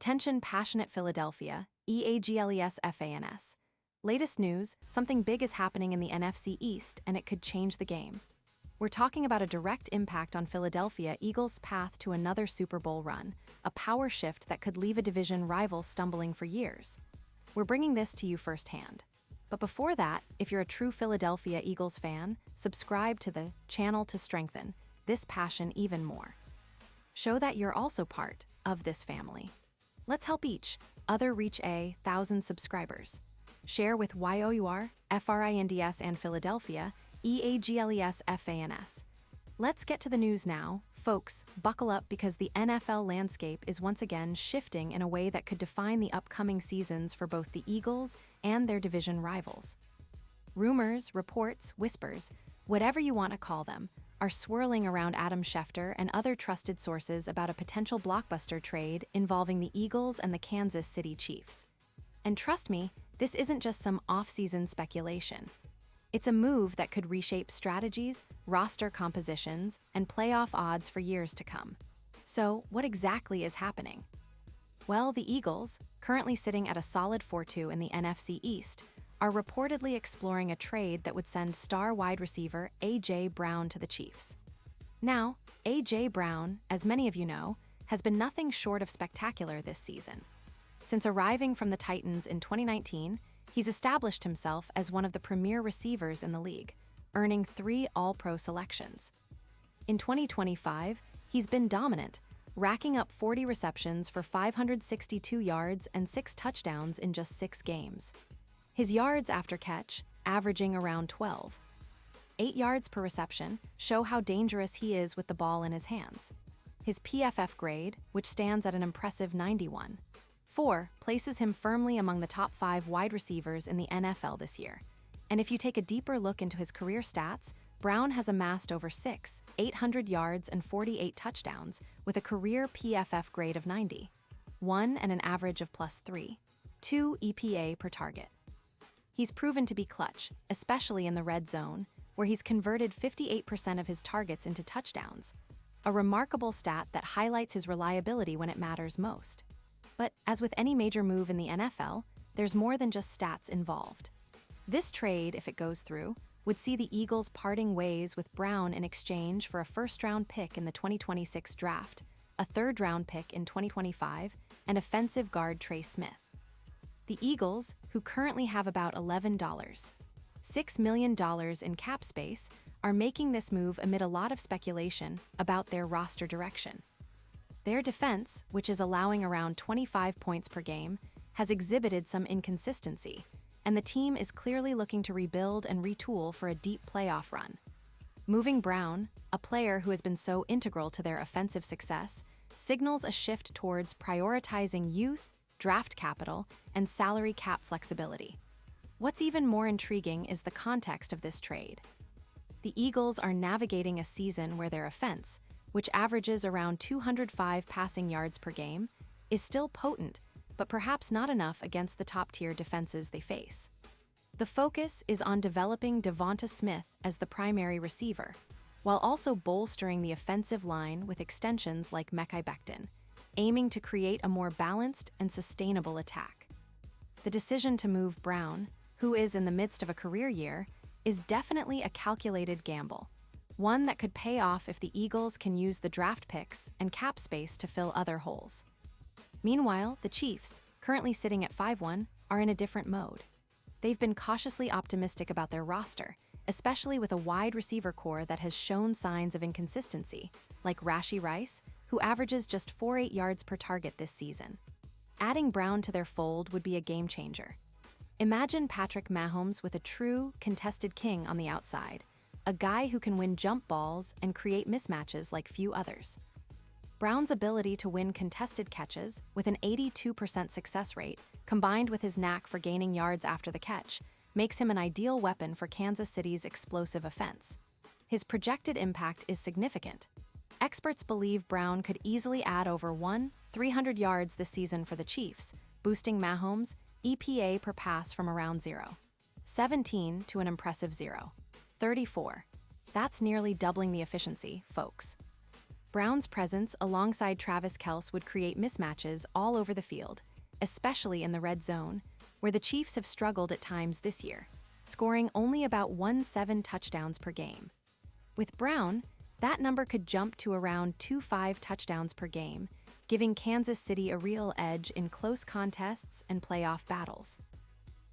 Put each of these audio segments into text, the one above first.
Attention passionate Philadelphia, EAGLES FANS. Latest news, something big is happening in the NFC East and it could change the game. We're talking about a direct impact on Philadelphia Eagles' path to another Super Bowl run, a power shift that could leave a division rival stumbling for years. We're bringing this to you firsthand. But before that, if you're a true Philadelphia Eagles fan, subscribe to the channel to strengthen this passion even more. Show that you're also part of this family. Let's help each other reach 1,000 subscribers. Share with YOUR, FRINDS and Philadelphia, EAGLES FANS. Let's get to the news now. Folks, buckle up because the NFL landscape is once again shifting in a way that could define the upcoming seasons for both the Eagles and their division rivals. Rumors, reports, whispers, whatever you want to call them, are swirling around Adam Schefter and other trusted sources about a potential blockbuster trade involving the Eagles and the Kansas City Chiefs. And trust me, this isn't just some off-season speculation. It's a move that could reshape strategies, roster compositions, and playoff odds for years to come. So, what exactly is happening? Well, the Eagles, currently sitting at a solid 4-2 in the NFC East, are reportedly exploring a trade that would send star wide receiver A.J. Brown to the Chiefs. Now, A.J. Brown, as many of you know, has been nothing short of spectacular this season. Since arriving from the Titans in 2019, he's established himself as one of the premier receivers in the league, earning 3 All-Pro selections. In 2025, he's been dominant, racking up 40 receptions for 562 yards and 6 touchdowns in just 6 games. His yards after catch, averaging around 12. 8 yards per reception, show how dangerous he is with the ball in his hands. His PFF grade, which stands at an impressive 91.4, places him firmly among the top 5 wide receivers in the NFL this year. And if you take a deeper look into his career stats, Brown has amassed over 800 yards and 48 touchdowns with a career PFF grade of 91 and an average of +3.2 EPA per target. He's proven to be clutch, especially in the red zone, where he's converted 58% of his targets into touchdowns, a remarkable stat that highlights his reliability when it matters most. But as with any major move in the NFL, there's more than just stats involved. This trade, if it goes through, would see the Eagles parting ways with Brown in exchange for a first-round pick in the 2026 draft, a third-round pick in 2025, and offensive guard Trey Smith. The Eagles, who currently have about $6 million in cap space, are making this move amid a lot of speculation about their roster direction. Their defense, which is allowing around 25 points per game, has exhibited some inconsistency, and the team is clearly looking to rebuild and retool for a deep playoff run. Moving Brown, a player who has been so integral to their offensive success, signals a shift towards prioritizing youth, draft capital, and salary cap flexibility. What's even more intriguing is the context of this trade. The Eagles are navigating a season where their offense, which averages around 205 passing yards per game, is still potent, but perhaps not enough against the top-tier defenses they face. The focus is on developing Devonta Smith as the primary receiver, while also bolstering the offensive line with extensions like Mekhi Becton, aiming to create a more balanced and sustainable attack. The decision to move Brown, who is in the midst of a career year, is definitely a calculated gamble, one that could pay off if the Eagles can use the draft picks and cap space to fill other holes. Meanwhile, the Chiefs, currently sitting at 5-1, are in a different mode. They've been cautiously optimistic about their roster, especially with a wide receiver core that has shown signs of inconsistency, like Rashee Rice, who averages just 4.8 yards per target this season. Adding Brown to their fold would be a game-changer. Imagine Patrick Mahomes with a true, contested king on the outside, a guy who can win jump balls and create mismatches like few others. Brown's ability to win contested catches, with an 82% success rate, combined with his knack for gaining yards after the catch, makes him an ideal weapon for Kansas City's explosive offense. His projected impact is significant. Experts believe Brown could easily add over 300 yards this season for the Chiefs, boosting Mahomes' EPA per pass from around 0.17 to an impressive 0.34. That's nearly doubling the efficiency, folks. Brown's presence alongside Travis Kelce would create mismatches all over the field, especially in the red zone, where the Chiefs have struggled at times this year, scoring only about 1.7 touchdowns per game. With Brown, that number could jump to around 2.5 touchdowns per game, giving Kansas City a real edge in close contests and playoff battles.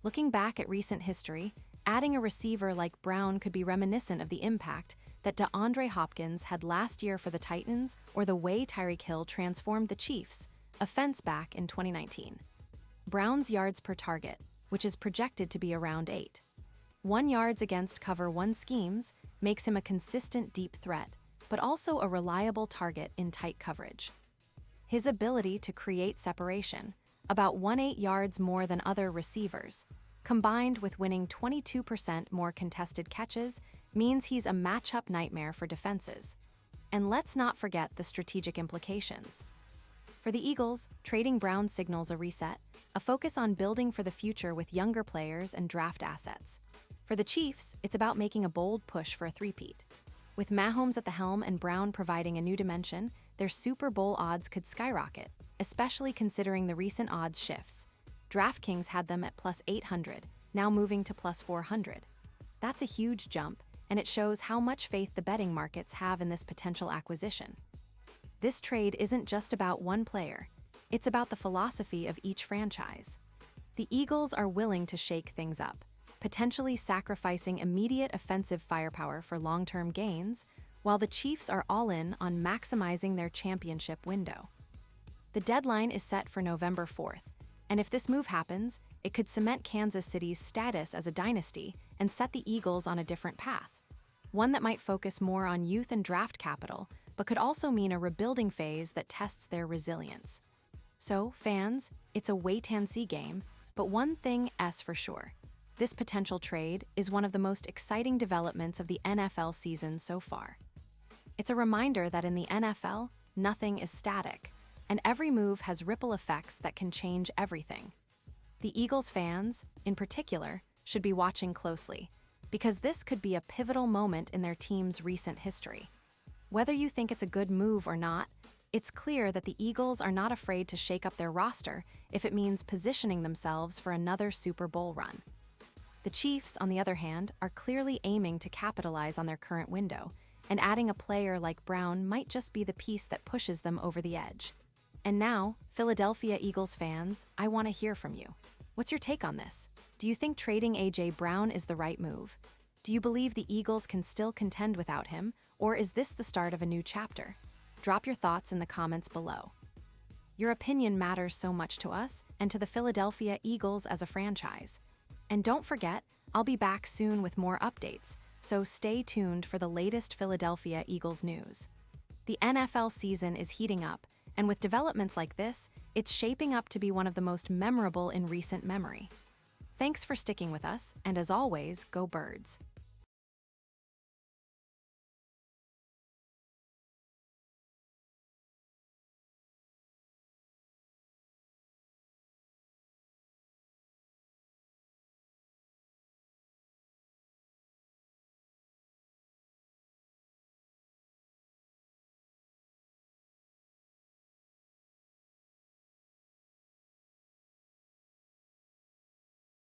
Looking back at recent history, adding a receiver like Brown could be reminiscent of the impact that DeAndre Hopkins had last year for the Titans or the way Tyreek Hill transformed the Chiefs, a fence back in 2019. Brown's yards per target, which is projected to be around 8. 1 yards against cover 1 schemes makes him a consistent deep threat, but also a reliable target in tight coverage. His ability to create separation, about 1.8 yards more than other receivers, combined with winning 22% more contested catches, means he's a matchup nightmare for defenses. And let's not forget the strategic implications. For the Eagles, trading Brown signals a reset, a focus on building for the future with younger players and draft assets. For the Chiefs, it's about making a bold push for a three-peat. With Mahomes at the helm and Brown providing a new dimension, their Super Bowl odds could skyrocket, especially considering the recent odds shifts. DraftKings had them at plus 800, now moving to plus 400. That's a huge jump, and it shows how much faith the betting markets have in this potential acquisition. This trade isn't just about one player, it's about the philosophy of each franchise. The Eagles are willing to shake things up, potentially sacrificing immediate offensive firepower for long-term gains, while the Chiefs are all in on maximizing their championship window. The deadline is set for November 4th, and if this move happens, it could cement Kansas City's status as a dynasty and set the Eagles on a different path, one that might focus more on youth and draft capital, but could also mean a rebuilding phase that tests their resilience. So, fans, it's a wait-and-see game, but one thing is for sure. This potential trade is one of the most exciting developments of the NFL season so far. It's a reminder that in the NFL, nothing is static, and every move has ripple effects that can change everything. The Eagles fans, in particular, should be watching closely, because this could be a pivotal moment in their team's recent history. Whether you think it's a good move or not, it's clear that the Eagles are not afraid to shake up their roster if it means positioning themselves for another Super Bowl run. The Chiefs, on the other hand, are clearly aiming to capitalize on their current window, and adding a player like Brown might just be the piece that pushes them over the edge. And now, Philadelphia Eagles fans, I want to hear from you. What's your take on this? Do you think trading A.J. Brown is the right move? Do you believe the Eagles can still contend without him, or is this the start of a new chapter? Drop your thoughts in the comments below. Your opinion matters so much to us and to the Philadelphia Eagles as a franchise. And don't forget, I'll be back soon with more updates, so stay tuned for the latest Philadelphia Eagles news. The NFL season is heating up, and with developments like this, it's shaping up to be one of the most memorable in recent memory. Thanks for sticking with us, and as always, go Birds.